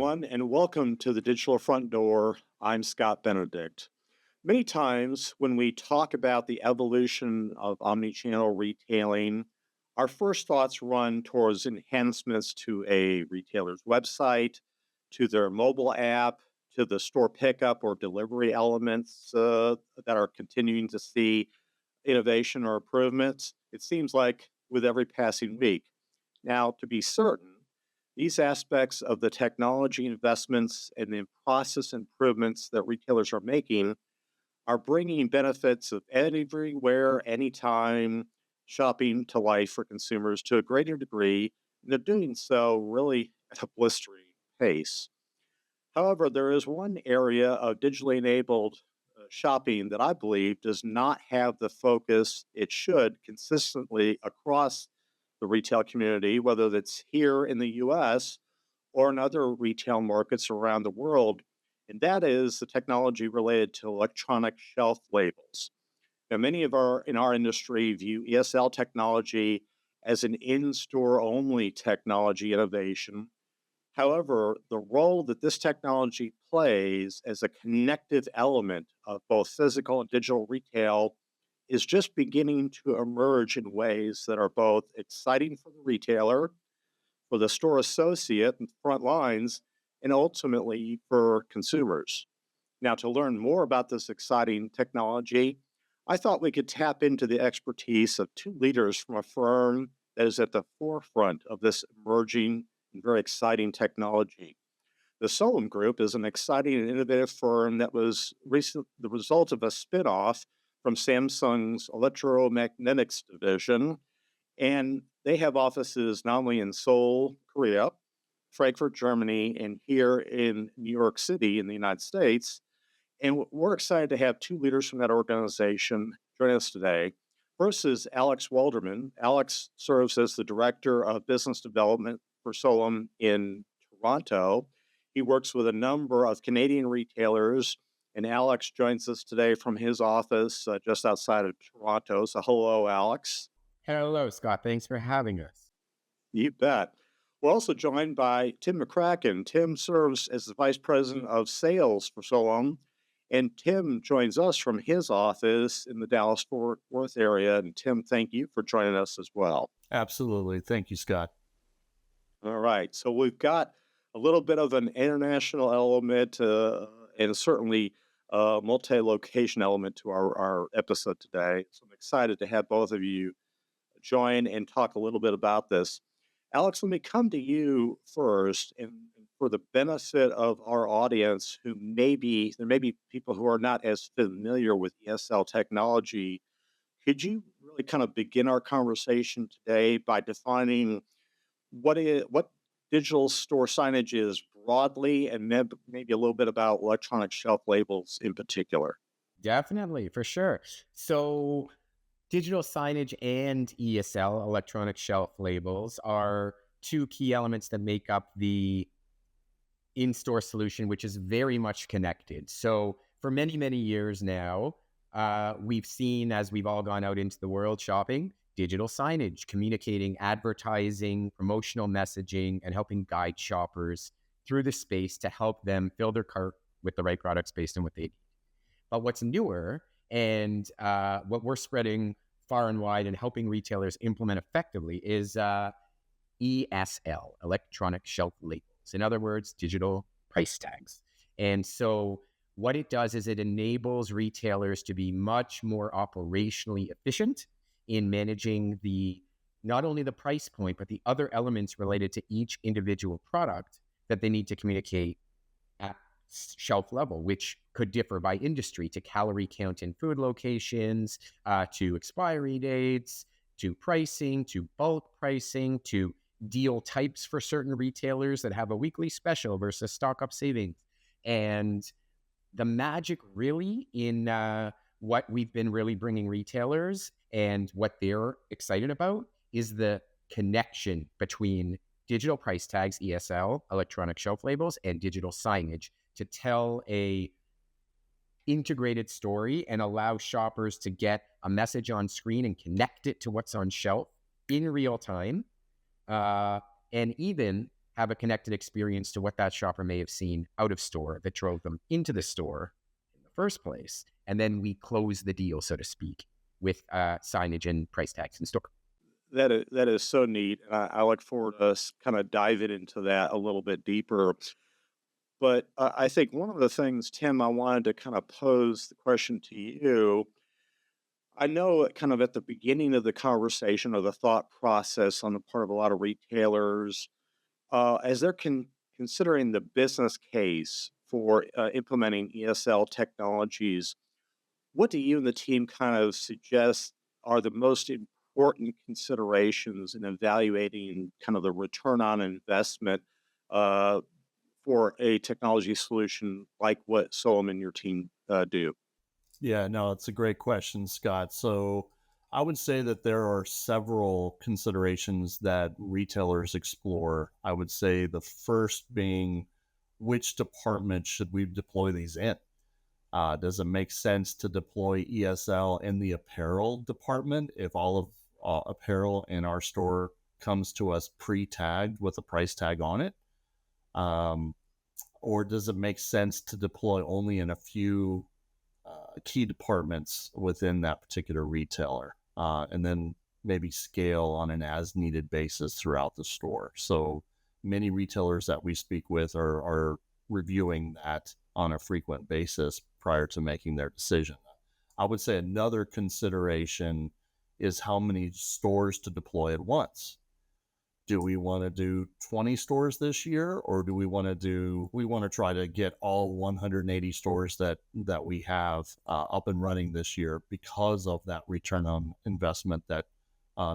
everyone, and welcome to the Digital Front Door. I'm Scott Benedict. Many times when we talk about the evolution of omnichannel retailing, our first thoughts run towards enhancements to a retailer's website, to their mobile app, to the store pickup or delivery elements that are continuing to see innovation or improvements. It seems like with every passing week. Now, to be certain, these aspects of the technology investments and the process improvements that retailers are making are bringing benefits of everywhere, anytime shopping to life for consumers to a greater degree. And they're doing so really at a blistering pace. However, there is one area of digitally enabled shopping that I believe does not have the focus it should consistently across the retail community, whether that's here in the US or in other retail markets around the world. And that is the technology related to electronic shelf labels. Now, many of our in our industry view ESL technology as an in-store only technology innovation. However, the role that this technology plays as a connective element of both physical and digital retail is just beginning to emerge in ways that are both exciting for the retailer, for the store associate and front lines, and ultimately for consumers. Now, to learn more about this exciting technology, I thought we could tap into the expertise of two leaders from a firm that is at the forefront of this emerging and very exciting technology. The Solum Group is an exciting and innovative firm that was the result of a spinoff from Samsung's electromagnetics division. And they have offices not only in Seoul, Korea, Frankfurt, Germany, and here in New York City in the United States. And we're excited to have two leaders from that organization join us today. First is Alex Walderman. Alex serves as the Director of Business Development for Solum in Toronto. He works with a number of Canadian retailers, and Alex joins us today from his office just outside of Toronto. So, hello, Alex. Hello, Scott. Thanks for having us. You bet. We're also joined by Tim McCracken. Tim serves as the Vice President of Sales for Solum, and Tim joins us from his office in the Dallas-Fort Worth area. And Tim, thank you for joining us as well. Absolutely. Thank you, Scott. All right. So we've got a little bit of an international element and certainly a multi-location element to our episode today. So I'm excited to have both of you join and talk a little bit about this. Alex, let me come to you first, and for the benefit of our audience there may be people who are not as familiar with ESL technology. Could you really kind of begin our conversation today by defining what digital store signage is broadly, and maybe a little bit about electronic shelf labels in particular? Definitely, for sure. So, digital signage and ESL, electronic shelf labels, are two key elements that make up the in-store solution, which is very much connected. So, for many, many years now, we've seen, as we've all gone out into the world shopping, digital signage, communicating advertising, promotional messaging, and helping guide shoppers through the space to help them fill their cart with the right products based on what they need. But what's newer and what we're spreading far and wide and helping retailers implement effectively is ESL, electronic shelf labels. In other words, digital price tags. And so what it does is it enables retailers to be much more operationally efficient in managing not only the price point, but the other elements related to each individual product that they need to communicate at shelf level, which could differ by industry, to calorie count in food locations, to expiry dates, to pricing, to bulk pricing, to deal types for certain retailers that have a weekly special versus stock up savings. And the magic really in what we've been really bringing retailers and what they're excited about is the connection between digital price tags, ESL, electronic shelf labels, and digital signage to tell a integrated story and allow shoppers to get a message on screen and connect it to what's on shelf in real time. And even have a connected experience to what that shopper may have seen out of store that drove them into the store in the first place. And then we close the deal, so to speak, with signage and price tags in store. That is so neat. And I look forward to us kind of diving into that a little bit deeper. But I think one of the things, Tim, I wanted to kind of pose the question to you. I know kind of at the beginning of the conversation or the thought process on the part of a lot of retailers, as they're considering the business case for implementing ESL technologies, what do you and the team kind of suggest are the most important considerations in evaluating kind of the return on investment uh, for a technology solution like what Solom and your team do? Yeah, no, it's a great question, Scott. So I would say that there are several considerations that retailers explore. I would say the first being which department should we deploy these in? Does it make sense to deploy ESL in the apparel department if all of apparel in our store comes to us pre-tagged with a price tag on it? Um, or does it make sense to deploy only in a few key departments within that particular retailer, and then maybe scale on an as needed basis throughout the store? So many retailers that we speak with are reviewing that on a frequent basis prior to making their decision. I would say another consideration is how many stores to deploy at once. Do we want to do 20 stores this year, or do we want to try to get all 180 stores that we have up and running this year, because of that return on investment that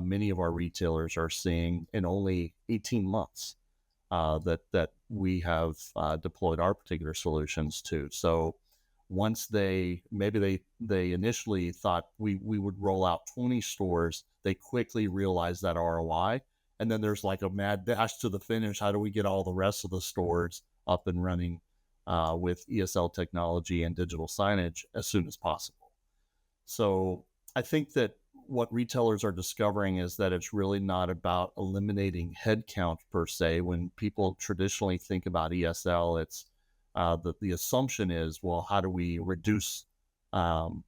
many of our retailers are seeing in only 18 months that we have deployed our particular solutions to. So once they initially thought we would roll out 20 stores, they quickly realized that ROI. And then there's like a mad dash to the finish. How do we get all the rest of the stores up and running with ESL technology and digital signage as soon as possible? So I think that what retailers are discovering is that it's really not about eliminating headcount per se. When people traditionally think about ESL, it's the assumption is, well, how do we reduce um,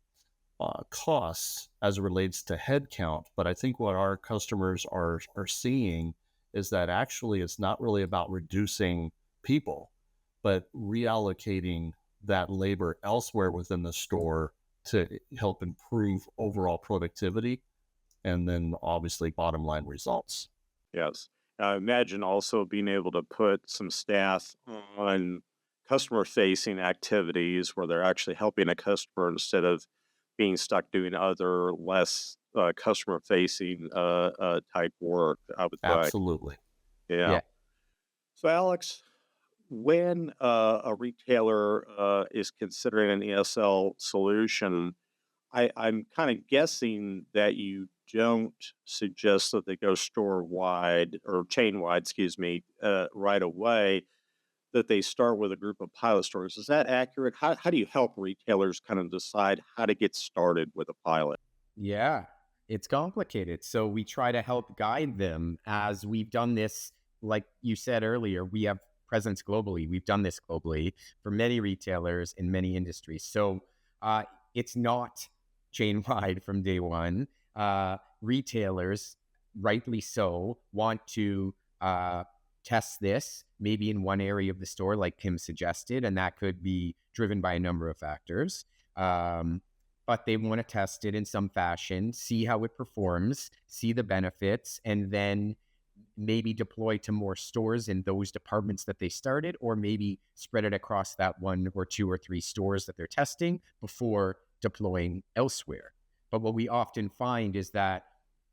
costs as it relates to headcount? But I think what our customers are seeing is that actually it's not really about reducing people, but reallocating that labor elsewhere within the store to help improve overall productivity and then obviously bottom line results. Yes. Imagine also being able to put some staff on customer facing activities where they're actually helping a customer instead of being stuck doing other less customer facing type work, I would think. Absolutely. Yeah. Yeah. So, Alex, when a retailer is considering an ESL solution, I'm kind of guessing that you don't suggest that they go store wide or chain wide, excuse me, right away, that they start with a group of pilot stores. Is that accurate? How do you help retailers kind of decide how to get started with a pilot? Yeah, it's complicated. So we try to help guide them as we've done this. Like you said earlier, we have presence globally. We've done this globally for many retailers in many industries. So uh, it's not chain wide from day one. Retailers, rightly so, want to test this maybe in one area of the store, like Kim suggested, and that could be driven by a number of factors. Um, but they want to test it in some fashion, see how it performs, see the benefits, and then maybe deploy to more stores in those departments that they started, or maybe spread it across that one or two or three stores that they're testing before deploying elsewhere. But what we often find is that,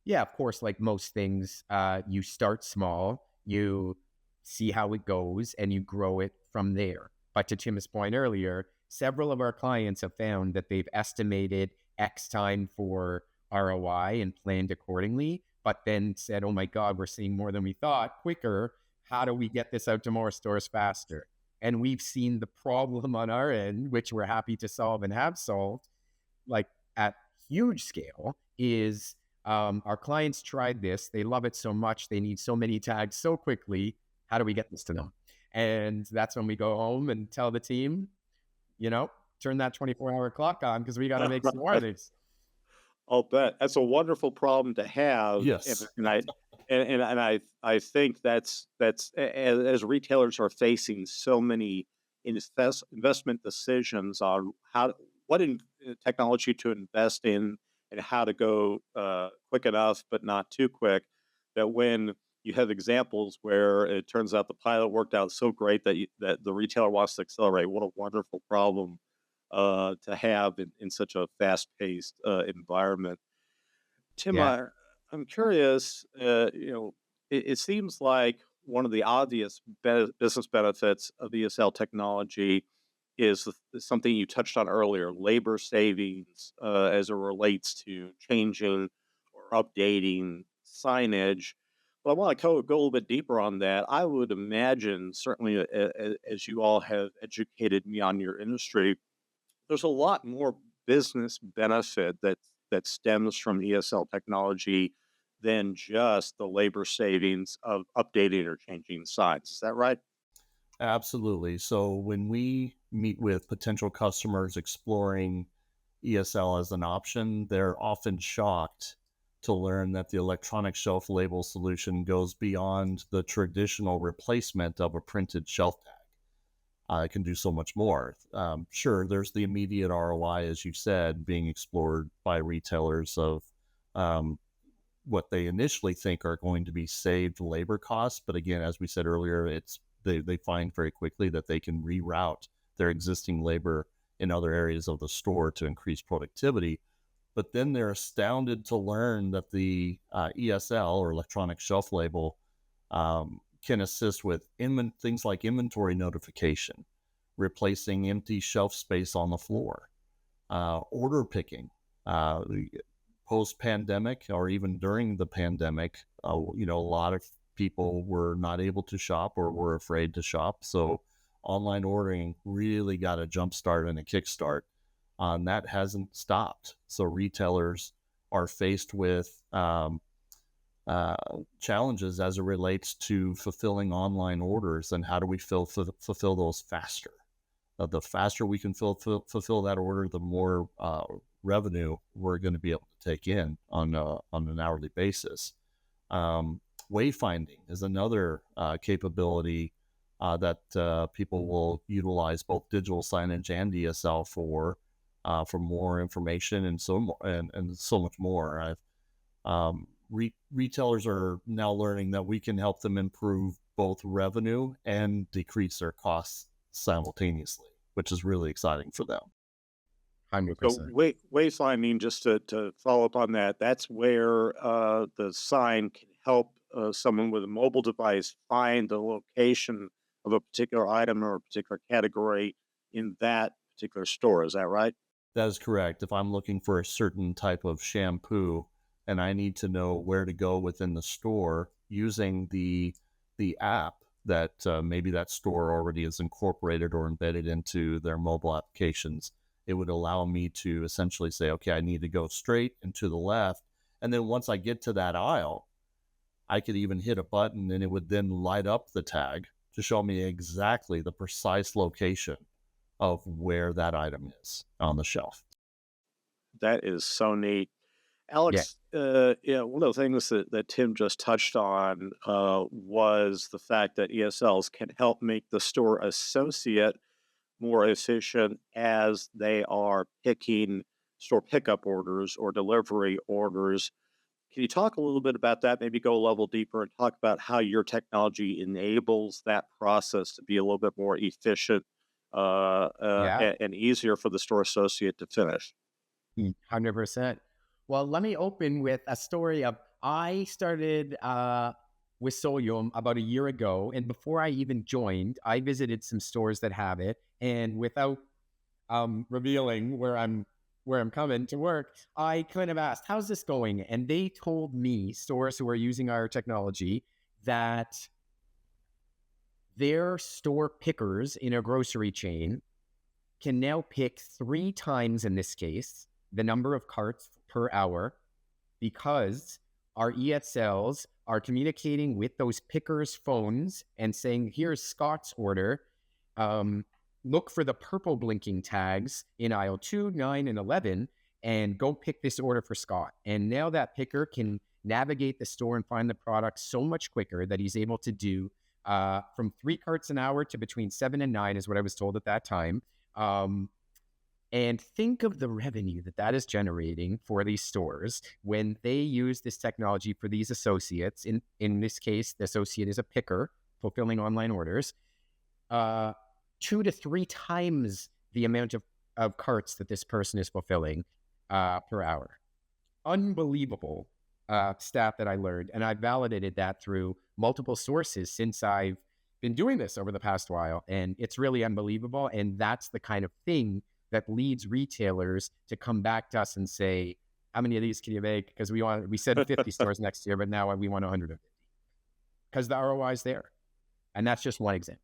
yeah, of course, like most things, you start small, you see how it goes, and you grow it from there. But to Tim's point earlier, several of our clients have found that they've estimated X time for ROI and planned accordingly, but then said, oh my God, we're seeing more than we thought, quicker. How do we get this out to more stores faster? And we've seen the problem on our end, which we're happy to solve and have solved, like at huge scale, is our clients tried this. They love it so much. They need so many tags so quickly. How do we get this to them? And that's when we go home and tell the team, turn that 24-hour clock on because we got to make some more of these. I'll bet. That's a wonderful problem to have, Yes, I think as retailers are facing so many investment decisions on technology to invest in and how to go quick enough but not too quick, that when you have examples where it turns out the pilot worked out so great that the retailer wants to accelerate, what a wonderful problem to have in such a fast-paced environment. Tim, Yeah. I'm curious. It seems like one of the obvious business benefits of ESL technology is something you touched on earlier: labor savings as it relates to changing or updating signage. But I want to go a little bit deeper on that. I would imagine, certainly, as you all have educated me on your industry, there's a lot more business benefit that stems from ESL technology than just the labor savings of updating or changing signs. Is that right? absolutely. So when we meet with potential customers exploring ESL as an option, they're often shocked to learn that the electronic shelf label solution goes beyond the traditional replacement of a printed shelf tag. It can do so much more. Sure, there's the immediate ROI, as you said, being explored by retailers of um, what they initially think are going to be saved labor costs. But again, as we said earlier, they find very quickly that they can reroute their existing labor in other areas of the store to increase productivity. But then they're astounded to learn that the ESL, or electronic shelf label, can assist with things like inventory notification, replacing empty shelf space on the floor, order picking. Post pandemic, or even during the pandemic, a lot of people were not able to shop or were afraid to shop. So online ordering really got a jump start and a kickstart. And that hasn't stopped. So retailers are faced with uh, challenges as it relates to fulfilling online orders, and how do we fulfill those faster. The faster we can fulfill that order, the more revenue we're going to be able to take in on an hourly basis. Wayfinding is another capability that people will utilize both digital signage and DSL for more information and so much more. Retailers are now learning that we can help them improve both revenue and decrease their costs simultaneously, which is really exciting for them. So 100%. wayfinding, just to follow up on that, that's where the sign can help someone with a mobile device find the location of a particular item or a particular category in that particular store. Is that right? That is correct. If I'm looking for a certain type of shampoo and I need to know where to go within the store, using the app that maybe that store already is incorporated or embedded into their mobile applications, it would allow me to essentially say, okay, I need to go straight and to the left. And then once I get to that aisle, I could even hit a button and it would then light up the tag to show me exactly the precise location of where that item is on the shelf. That is so neat. Yeah. Alex, yeah, one of the things that Tim just touched on was the fact that ESLs can help make the store associate more efficient as they are picking store pickup orders or delivery orders. Can you talk a little bit about that? Maybe go a level deeper and talk about how your technology enables that process to be a little bit more efficient Yeah. and easier for the store associate to finish. 100%. Well, let me open with a story of I started with Solium about a year ago. And before I even joined, I visited some stores that have it. And without revealing where I'm coming to work, I kind of asked, "How's this going?" And they told me, stores who are using our technology, that their store pickers in a grocery chain can now pick 3 times, in this case, the number of carts per hour, because our ESLs are communicating with those pickers' phones and saying, here's Scott's order. Look for the purple blinking tags in aisle 2, 9, and 11, and go pick this order for Scott. And now that picker can navigate the store and find the product so much quicker that he's able to do from 3 carts an hour to between 7 and 9 is what I was told at that time. And think of the revenue that that is generating for these stores when they use this technology for these associates. In this case, the associate is a picker fulfilling online orders. 2 to 3 times the amount of carts that this person is fulfilling per hour. Unbelievable stat that I learned. And I validated that through multiple sources since I've been doing this over the past while. And it's really unbelievable. And that's the kind of thing that leads retailers to come back to us and say, how many of these can you make? Because we said 50 stores next year, but now we want 150. Because the ROI is there. And that's just one example.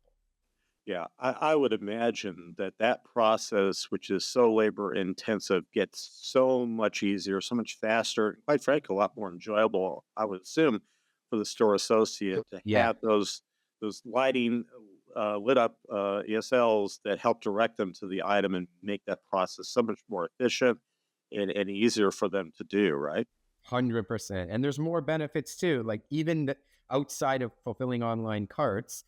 Yeah, I would imagine that that process, which is so labor intensive, gets so much easier, so much faster, and quite frankly, a lot more enjoyable, I would assume, for the store associate to Yeah, have those lighting lit up ESLs that help direct them to the item and make that process so much more efficient and easier for them to do, right? 100%. And there's more benefits too. Like even outside of fulfilling online carts,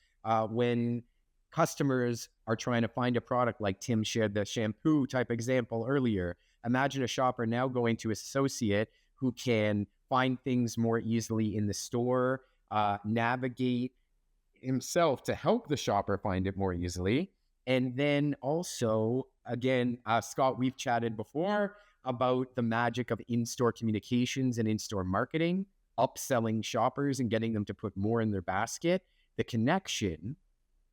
when customers are trying to find a product, like Tim shared the shampoo type example earlier, imagine a shopper now going to an associate who can find things more easily in the store, navigate himself to help the shopper find it more easily. And then also, again, Scott, we've chatted before about the magic of in-store communications and in-store marketing, upselling shoppers and getting them to put more in their basket. The connection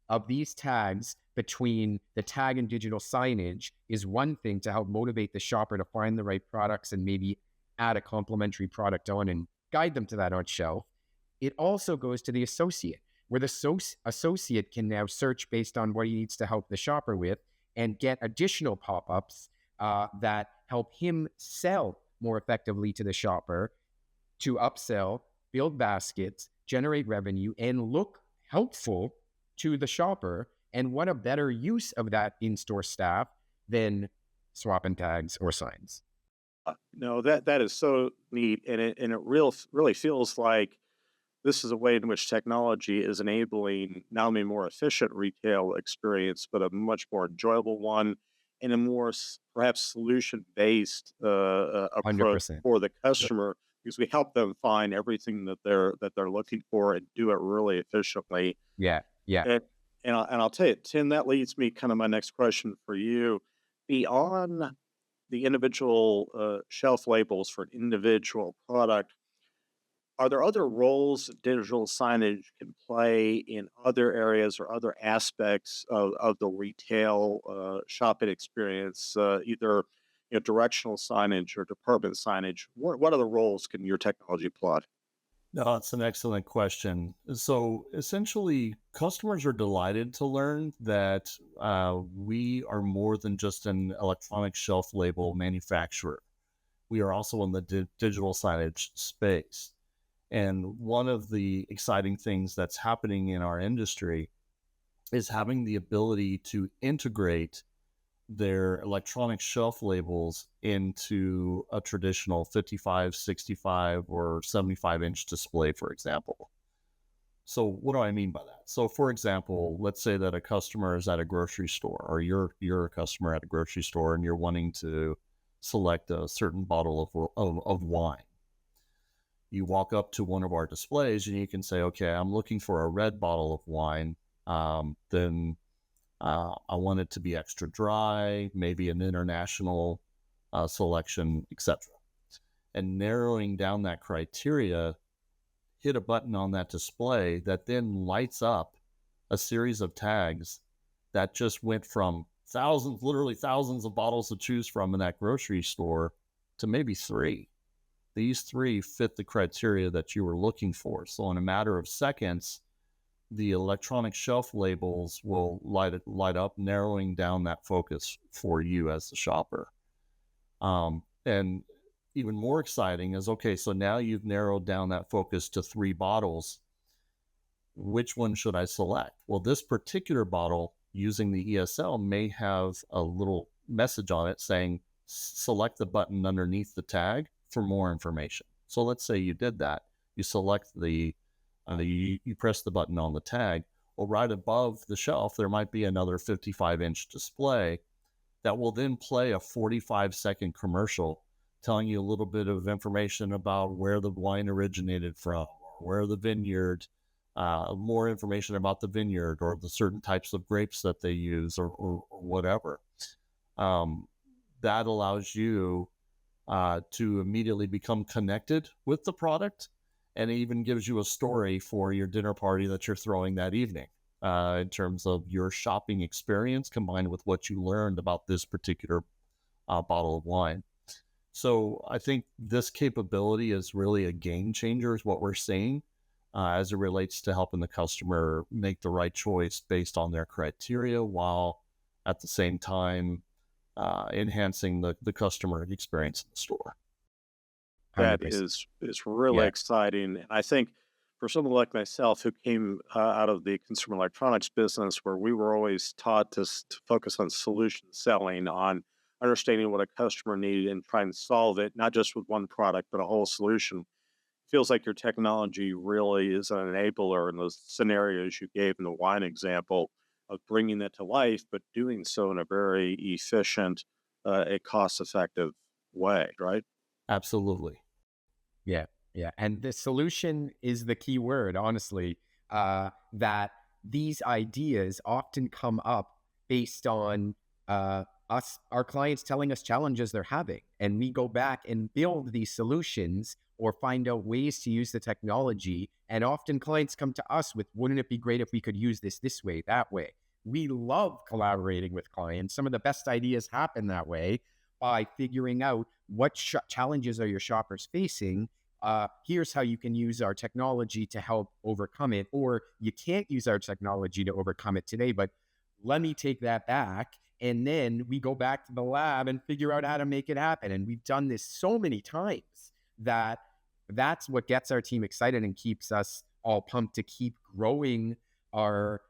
of these tags between the tag and digital signage is one thing to help motivate the shopper to find the right products and maybe add a complementary product on and guide them to that on shelf. It also goes to the associate, where the associate can now search based on what he needs to help the shopper with and get additional pop-ups that help him sell more effectively to the shopper, to upsell, build baskets, generate revenue, and look helpful to the shopper. And what a better use of that in-store staff than swapping tags or signs. No, that is so neat, and it really feels like this is a way in which technology is enabling not only a more efficient retail experience, but a much more enjoyable one and a more perhaps solution-based approach 100%. for the customer because we help them find everything that they're looking for and do it really efficiently. Yeah, yeah. And I'll tell you, Tim, that leads me kind of my next question for you. Beyond the individual shelf labels for an individual product, are there other roles that digital signage can play in other areas or other aspects of the retail shopping experience, either directional signage or department signage? What other roles can your technology plot? No, it's an excellent question. So essentially, customers are delighted to learn that we are more than just an electronic shelf label manufacturer. We are also in the digital signage space. And one of the exciting things that's happening in our industry is having the ability to integrate their electronic shelf labels into a traditional 55, 65, or 75-inch display, for example. So what do I mean by that? So for example, let's say that a customer is at a grocery store, or you're a customer at a grocery store and you're wanting to select a certain bottle of wine. You walk up to one of our displays and you can say, okay, I'm looking for a red bottle of wine. Then I want it to be extra dry, maybe an international selection, etc. And narrowing down that criteria, hit a button on that display that then lights up a series of tags that just went from thousands, literally thousands of bottles to choose from in that grocery store to maybe 3. These 3 fit the criteria that you were looking for. So in a matter of seconds, the electronic shelf labels will light up, narrowing down that focus for you as the shopper. And even more exciting is, okay, so now you've narrowed down that focus to 3 bottles. Which one should I select? Well, this particular bottle using the ESL may have a little message on it saying, select the button underneath the tag for more information. So let's say you did that. You select you press the button on the tag. Well, right above the shelf, there might be another 55-inch display that will then play a 45-second commercial telling you a little bit of information about where the wine originated from, or where the vineyard, more information about the vineyard or the certain types of grapes that they use, or whatever. That allows you to immediately become connected with the product, and it even gives you a story for your dinner party that you're throwing that evening, in terms of your shopping experience combined with what you learned about this particular bottle of wine. So I think this capability is really a game changer, is what we're seeing, as it relates to helping the customer make the right choice based on their criteria, while at the same time enhancing the customer experience in the store. That 100%. is really Yeah. exciting, and I think for someone like myself who came out of the consumer electronics business, where we were always taught to focus on solution selling, on understanding what a customer needed and trying to solve it, not just with one product, but a whole solution. Feels like your technology really is an enabler in those scenarios you gave in the wine example of bringing that to life, but doing so in a very efficient, a cost-effective way, right? Absolutely. Yeah, yeah. And the solution is the key word, honestly, that these ideas often come up based on our clients telling us challenges they're having. And we go back and build these solutions or find out ways to use the technology. And often clients come to us with, wouldn't it be great if we could use this way, that way? We love collaborating with clients. Some of the best ideas happen that way, by figuring out what challenges are your shoppers facing. Here's how you can use our technology to help overcome it, or you can't use our technology to overcome it today, but let me take that back. And then we go back to the lab and figure out how to make it happen. And we've done this so many times that that's what gets our team excited and keeps us all pumped to keep growing our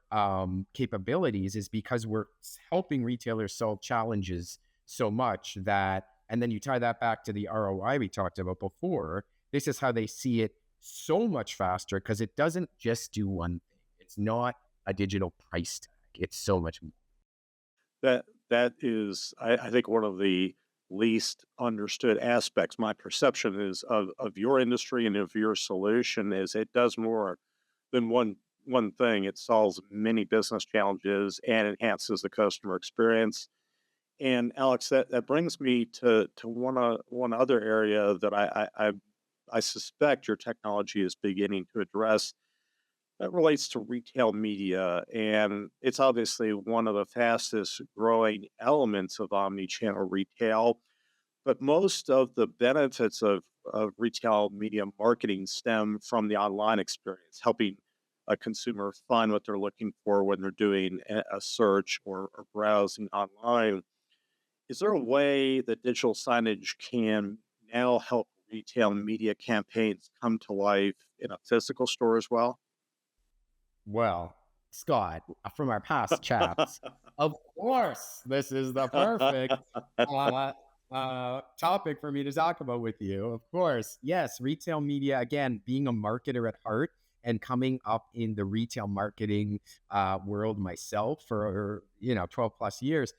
capabilities, is because we're helping retailers solve challenges so much that, and then you tie that back to the ROI we talked about before. This is how they see it so much faster, because it doesn't just do one thing. It's not a digital price tag. It's so much more. That is, I think, one of the least understood aspects. My perception is of your industry and of your solution is it does more than one thing. It solves many business challenges and enhances the customer experience. And Alex, that brings me to one other area that I suspect your technology is beginning to address. That relates to retail media, and it's obviously one of the fastest growing elements of omni-channel retail. But most of the benefits of retail media marketing stem from the online experience, helping a consumer find what they're looking for when they're doing a search or browsing online. Is there a way that digital signage can now help retail media campaigns come to life in a physical store as well? Well, Scott, from our past chats, of course, this is the perfect uh, topic for me to talk about with you. Of course, yes, retail media, again, being a marketer at heart and coming up in the retail marketing world myself for 12 plus years.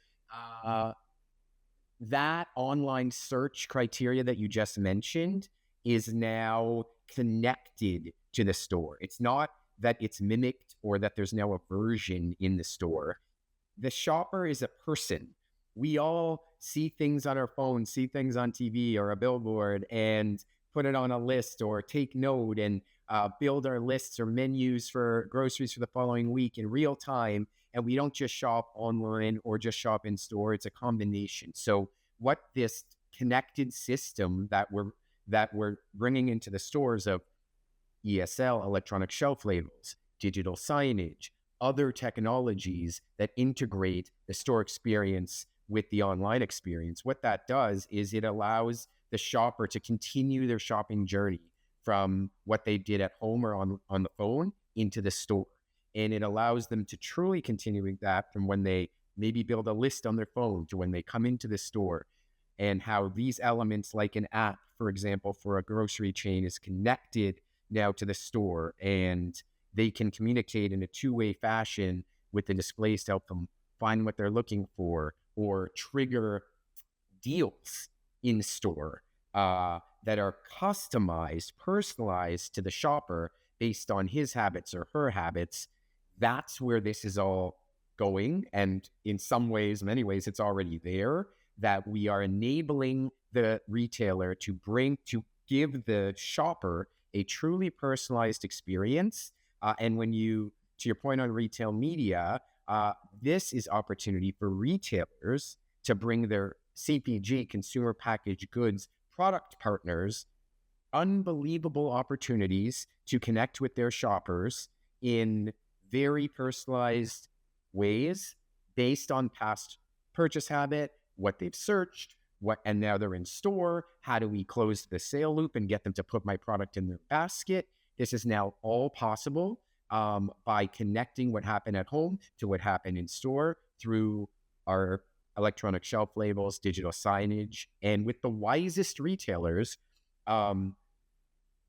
That online search criteria that you just mentioned is now connected to the store. It's not that it's mimicked or that there's now a version in the store. The shopper is a person. We all see things on our phone, see things on TV or a billboard, and put it on a list or take note and build our lists or menus for groceries for the following week in real time. And we don't just shop online or just shop in store. It's a combination. So what this connected system that we're bringing into the stores of ESL, electronic shelf labels, digital signage, other technologies that integrate the store experience with the online experience, what that does is it allows the shopper to continue their shopping journey from what they did at home or on the phone into the store. And it allows them to truly continue that from when they maybe build a list on their phone to when they come into the store, and how these elements, like an app, for example, for a grocery chain, is connected now to the store, and they can communicate in a two-way fashion with the displays to help them find what they're looking for, or trigger deals in store that are customized, personalized to the shopper based on his habits or her habits. That's where this is all going. And in some ways, many ways, it's already there, that we are enabling the retailer to give the shopper a truly personalized experience. And when you, to your point on retail media, this is opportunity for retailers to bring their CPG, consumer packaged goods, product partners unbelievable opportunities to connect with their shoppers in very personalized ways based on past purchase habit, what they've searched, and now they're in store. How do we close the sale loop and get them to put my product in their basket? This is now all possible by connecting what happened at home to what happened in store through our electronic shelf labels, digital signage, and with the wisest retailers,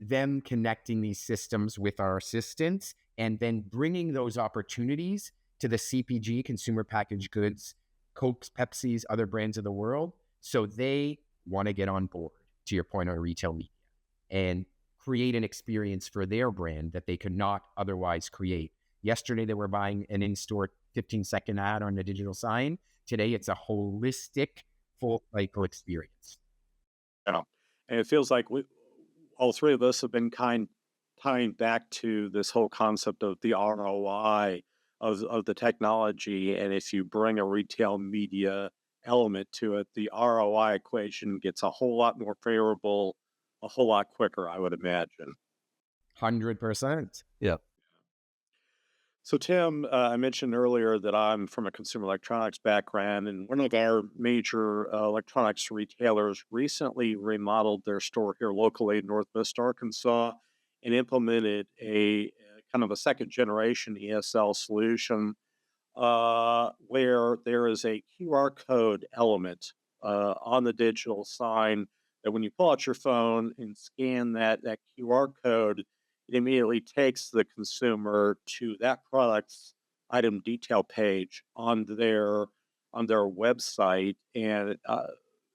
them connecting these systems with our assistants, and then bringing those opportunities to the CPG, consumer packaged goods, Cokes, Pepsis, other brands of the world, so they want to get on board, to your point on retail media, and create an experience for their brand that they could not otherwise create. Yesterday, they were buying an in-store 15-second ad on a digital sign. Today, it's a holistic, full cycle experience. Yeah. And it feels like all three of us have been tying back to this whole concept of the ROI of the technology. And if you bring a retail media element to it, the ROI equation gets a whole lot more favorable, a whole lot quicker, I would imagine. 100%. Yeah. So, Tim, I mentioned earlier that I'm from a consumer electronics background, and one of our major electronics retailers recently remodeled their store here locally in Northwest Arkansas and implemented a kind of a second generation ESL solution where there is a QR code element on the digital sign that when you pull out your phone and scan that QR code, it immediately takes the consumer to that product's item detail page on their website. And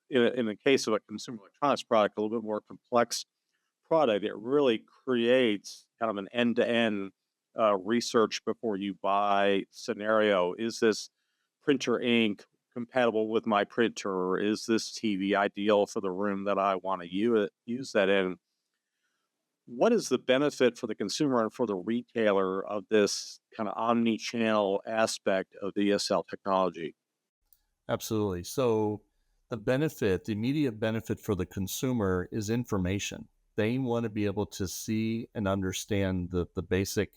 in the case of a consumer electronics product, a little bit more complex product, it really creates kind of an end-to-end research before you buy scenario. Is this printer ink compatible with my printer? Is this TV ideal for the room that I want to use that in? What is the benefit for the consumer and for the retailer of this kind of omni-channel aspect of the ESL technology? Absolutely. So the immediate benefit for the consumer is information. They want to be able to see and understand the basic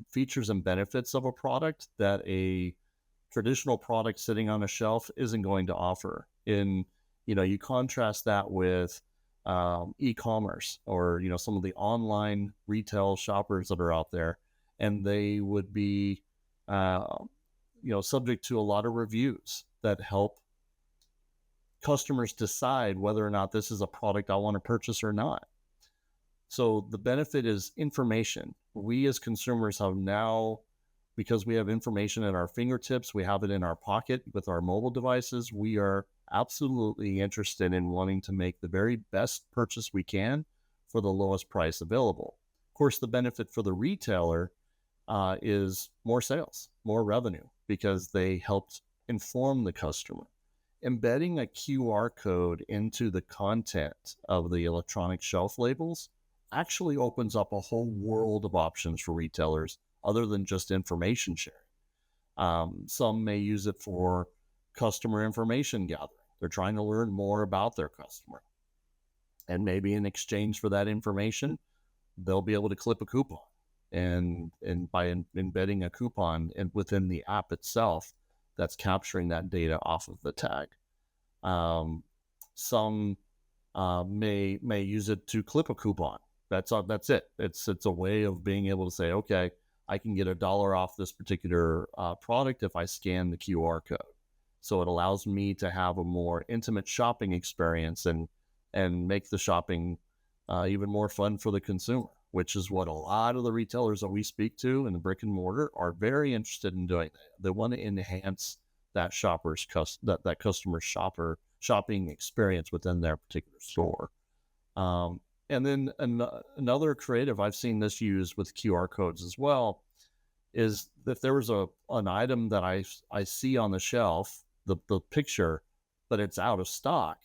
features and benefits of a product that a traditional product sitting on a shelf isn't going to offer. You contrast that with e-commerce, or some of the online retail shoppers that are out there, and they would be subject to a lot of reviews that help customers decide whether or not this is a product I want to purchase or not. So the benefit is information. We as consumers have now, because we have information at our fingertips, we have it in our pocket with our mobile devices, we are absolutely interested in wanting to make the very best purchase we can for the lowest price available. Of course, the benefit for the retailer is more sales, more revenue, because they helped inform the customer. Embedding a QR code into the content of the electronic shelf labels actually opens up a whole world of options for retailers other than just information sharing. Some may use it for customer information gathering. They're trying to learn more about their customer. And maybe in exchange for that information, they'll be able to clip a coupon. And by embedding a coupon within the app itself, that's capturing that data off of the tag. Some may use it to clip a coupon. That's it. It's a way of being able to say, okay, I can get $1 off this particular product if I scan the QR code. So it allows me to have a more intimate shopping experience and make the shopping even more fun for the consumer, which is what a lot of the retailers that we speak to in the brick and mortar are very interested in doing. They want to enhance that that customer shopping experience within their particular store. And then another creative I've seen this used with QR codes as well is if there was an item that I see on the shelf, the picture, but it's out of stock.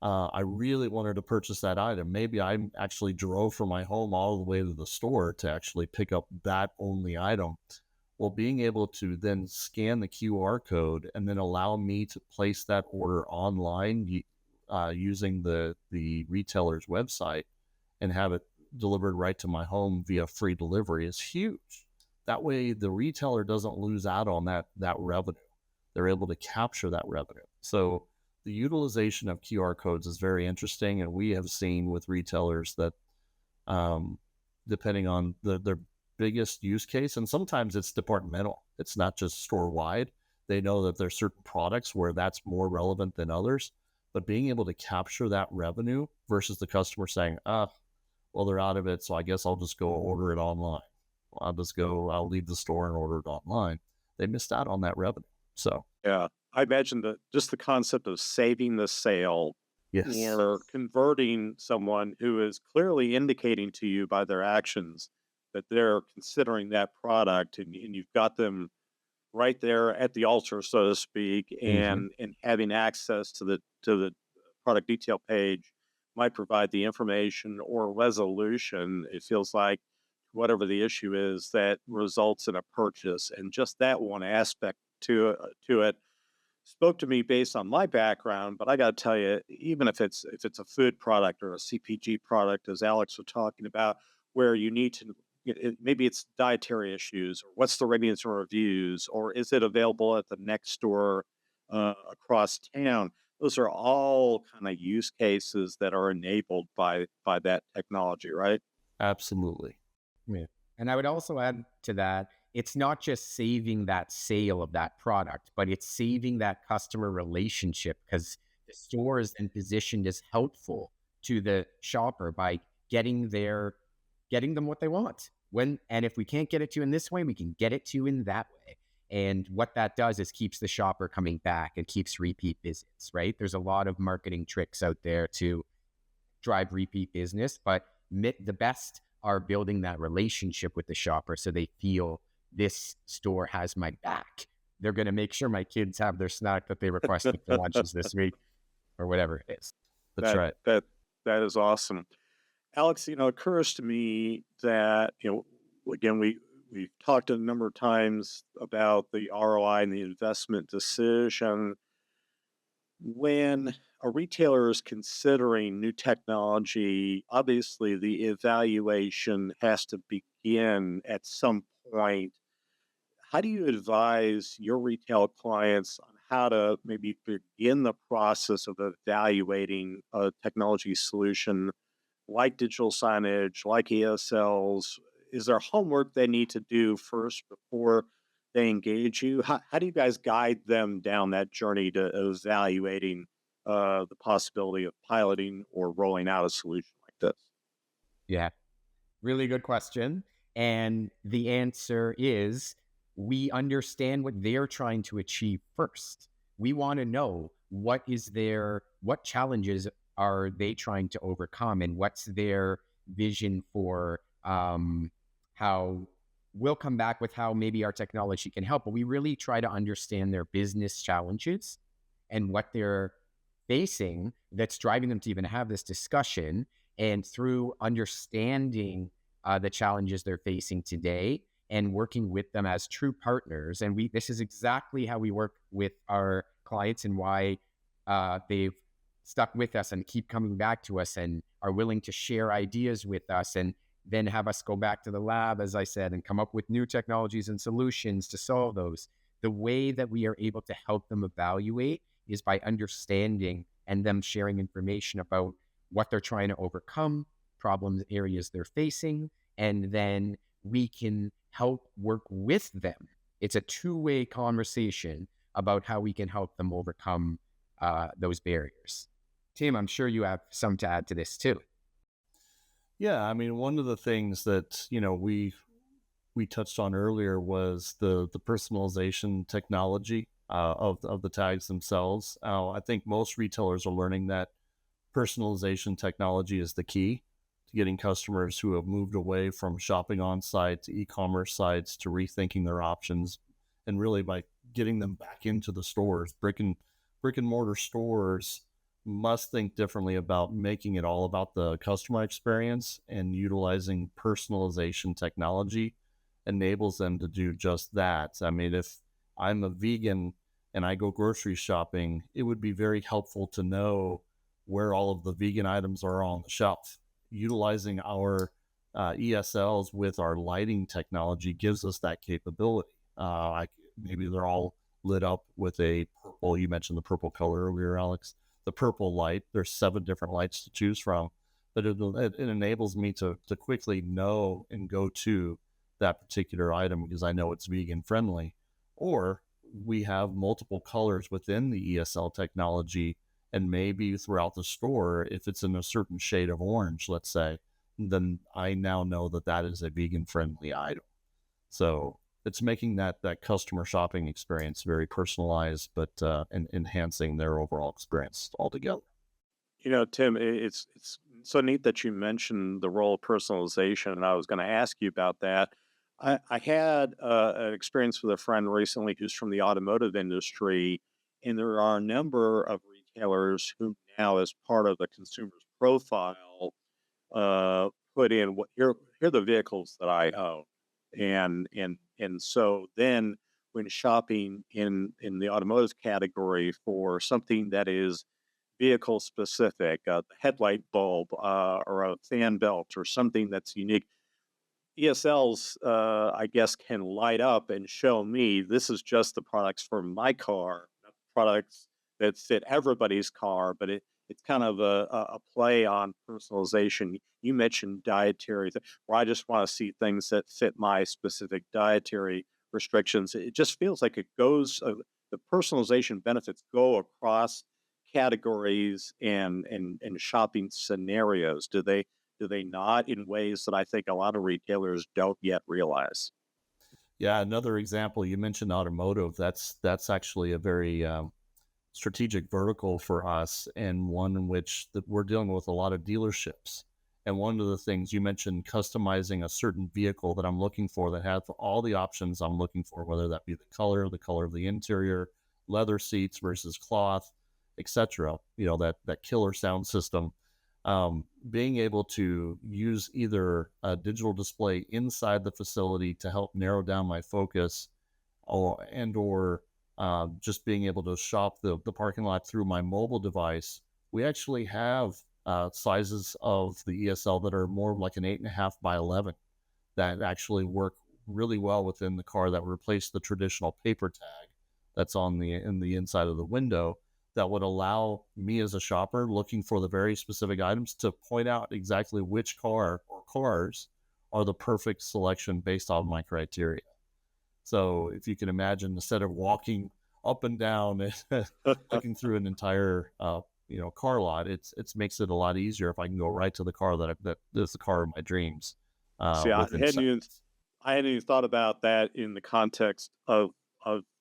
I really wanted to purchase that item. Maybe I actually drove from my home all the way to the store to actually pick up that only item. Well, being able to then scan the QR code and then allow me to place that order online using the retailer's website and have it delivered right to my home via free delivery is huge. That way, the retailer doesn't lose out on that revenue. They're able to capture that revenue. So the utilization of QR codes is very interesting, and we have seen with retailers that depending on their biggest use case, and sometimes it's departmental. It's not just store-wide. They know that there's certain products where that's more relevant than others, but being able to capture that revenue versus the customer saying, well, they're out of it, so I guess I'll just go order it online. I'll leave the store and order it online. They missed out on that revenue. So, Yeah, I imagine that just the concept of saving the sale yes, or converting someone who is clearly indicating to you by their actions that they're considering that product, and you've got them right there at the altar, so to speak, hmm and having access to the product detail page might provide the information or resolution. It feels like whatever the issue is that results in a purchase, and just that one aspect to it spoke to me based on my background. But I got to tell you, even if it's a food product or a CPG product, as Alex was talking about, where you need to maybe it's dietary issues, or what's the ratings and reviews, or is it available at the next store across town? Those are all kind of use cases that are enabled by that technology, right? absolutely. Yeah. And I would also add to that, it's not just saving that sale of that product, but it's saving that customer relationship because the store is then positioned as helpful to the shopper by getting them what they want. And if we can't get it to you in this way, we can get it to you in that way. And what that does is keeps the shopper coming back and keeps repeat visits, right? There's a lot of marketing tricks out there to drive repeat business, but the best are building that relationship with the shopper so they feel this store has my back. They're going to make sure my kids have their snack that they requested for lunches this week or whatever it is. That's that right. that that is awesome. Alex, it occurs to me that, again, we've talked a number of times about the ROI and the investment decision. When a retailer is considering new technology, obviously the evaluation has to begin at some point. How do you advise your retail clients on how to maybe begin the process of evaluating a technology solution like digital signage, like ESLs? Is there homework they need to do first before they engage you? How do you guys guide them down that journey to evaluating the possibility of piloting or rolling out a solution like this? Yeah, really good question. And the answer is we understand what they're trying to achieve first. We want to know what challenges are they trying to overcome and what's their vision for how we'll come back with how maybe our technology can help. But we really try to understand their business challenges and what they're facing that's driving them to even have this discussion. And through understanding the challenges they're facing today and working with them as true partners. And this is exactly how we work with our clients and why they've stuck with us and keep coming back to us and are willing to share ideas with us and then have us go back to the lab, as I said, and come up with new technologies and solutions to solve those. The way that we are able to help them evaluate is by understanding and them sharing information about what they're trying to overcome, problem areas they're facing, and then we can help work with them. It's a two-way conversation about how we can help them overcome those barriers. Tim, I'm sure you have some to add to this too. Yeah, I mean, one of the things that we touched on earlier was the personalization technology of the tags themselves. I think most retailers are learning that personalization technology is the key to getting customers who have moved away from shopping on site to e-commerce sites to rethinking their options, and really by getting them back into the stores. Brick and mortar stores must think differently about making it all about the customer experience, and utilizing personalization technology enables them to do just that. I mean, if I'm a vegan and I go grocery shopping, it would be very helpful to know where all of the vegan items are on the shelf. Utilizing our ESLs with our lighting technology gives us that capability. Maybe they're all lit up with a purple. You mentioned the purple color earlier, Alex. The purple light. There's 7 different lights to choose from, but it enables me to quickly know and go to that particular item because I know it's vegan friendly. Or we have multiple colors within the ESL technology, and maybe throughout the store, if it's in a certain shade of orange, let's say, then I now know that that is a vegan friendly item. So it's making that customer shopping experience very personalized, but and enhancing their overall experience altogether. Tim, it's so neat that you mentioned the role of personalization, and I was going to ask you about that. I had an experience with a friend recently who's from the automotive industry, and there are a number of retailers who now, as part of the consumer's profile, put in what here are the vehicles that I own, and so then when shopping in the automotive category for something that is vehicle specific, the headlight bulb, or a fan belt or something that's unique. ESLs, I guess, can light up and show me this is just the products for my car, not the products that fit everybody's car, but it's kind of a play on personalization. You mentioned dietary, where I just want to see things that fit my specific dietary restrictions. It just feels like it goes, the personalization benefits go across categories and shopping scenarios. Do they not, in ways that I think a lot of retailers don't yet realize? Yeah, another example, you mentioned automotive. That's actually a very strategic vertical for us, and one in which that we're dealing with a lot of dealerships. And one of the things you mentioned, customizing a certain vehicle that I'm looking for that has all the options I'm looking for, whether that be the color of the interior, leather seats versus cloth, etc. That killer sound system. Being able to use either a digital display inside the facility to help narrow down my focus, or just being able to shop the parking lot through my mobile device. We actually have sizes of the ESL that are more like an 8.5 by 11 that actually work really well within the car, that replace the traditional paper tag that's on the inside of the window, that would allow me as a shopper looking for the very specific items to point out exactly which car or cars are the perfect selection based on my criteria. So if you can imagine, instead of walking up and down looking through an entire car lot, it's makes it a lot easier if I can go right to the car that is the car of my dreams See, within seconds. I hadn't even thought about that in the context of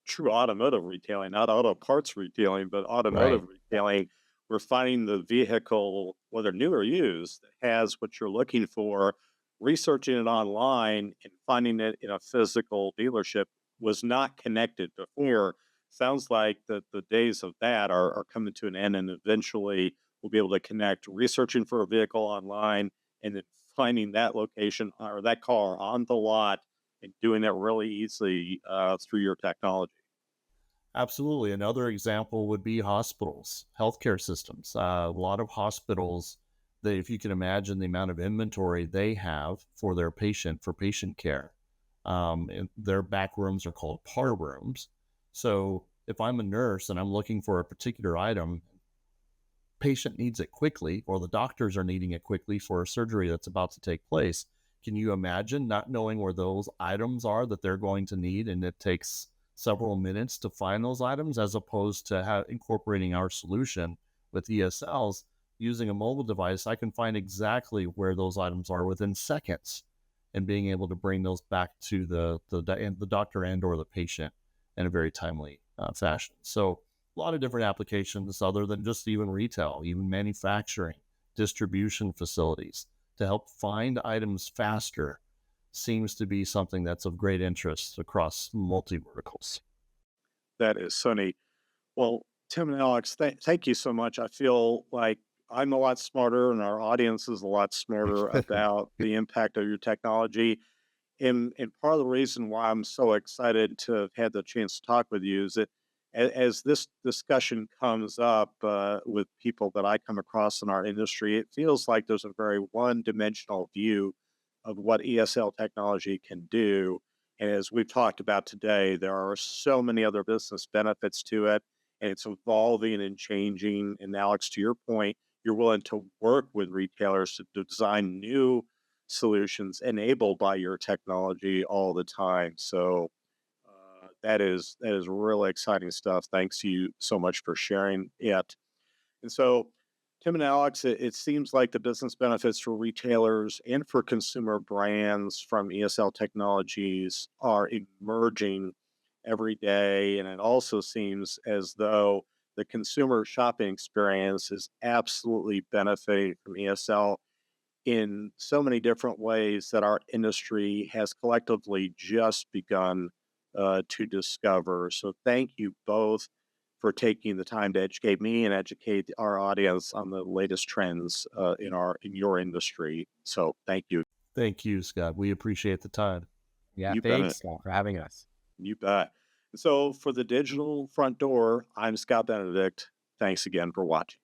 true automotive retailing, not auto parts retailing, but automotive Right. retailing. We're finding the vehicle, whether new or used, that has what you're looking for. Researching it online and finding it in a physical dealership was not connected before. Sounds like the days of that are coming to an end, and eventually we'll be able to connect researching for a vehicle online and then finding that location or that car on the lot and doing it really easily through your technology. Absolutely. Another example would be hospitals, healthcare systems. A lot of hospitals, that if you can imagine the amount of inventory they have for for patient care, and their back rooms are called par rooms. So if I'm a nurse and I'm looking for a particular item, patient needs it quickly, or the doctors are needing it quickly for a surgery that's about to take place. Can you imagine not knowing where those items are that they're going to need, and it takes several minutes to find those items, as opposed to incorporating our solution with ESLs? Using a mobile device, I can find exactly where those items are within seconds, and being able to bring those back to the doctor and or the patient in a very timely fashion. So a lot of different applications other than just even retail, even manufacturing, distribution facilities, to help find items faster seems to be something that's of great interest across multi verticals. That is so neat. Well, Tim and Alex, thank you so much. I feel like I'm a lot smarter and our audience is a lot smarter about the impact of your technology. And part of the reason why I'm so excited to have had the chance to talk with you is that as this discussion comes up with people that I come across in our industry, it feels like there's a very one-dimensional view of what ESL technology can do. And as we've talked about today, there are so many other business benefits to it, and it's evolving and changing. And Alex, to your point, you're willing to work with retailers to design new solutions enabled by your technology all the time. So that is really exciting stuff. Thanks to you so much for sharing it. And so, Tim and Alex, it seems like the business benefits for retailers and for consumer brands from ESL technologies are emerging every day. And it also seems as though the consumer shopping experience is absolutely benefiting from ESL in so many different ways that our industry has collectively just begun to discover. So, thank you both for taking the time to educate me and educate our audience on the latest trends in your industry. So, thank you. Thank you, Scott. We appreciate the time. Yeah, You thanks, bet. Scott, for having us. You bet. So, for the digital front door, I'm Scott Benedict. Thanks again for watching.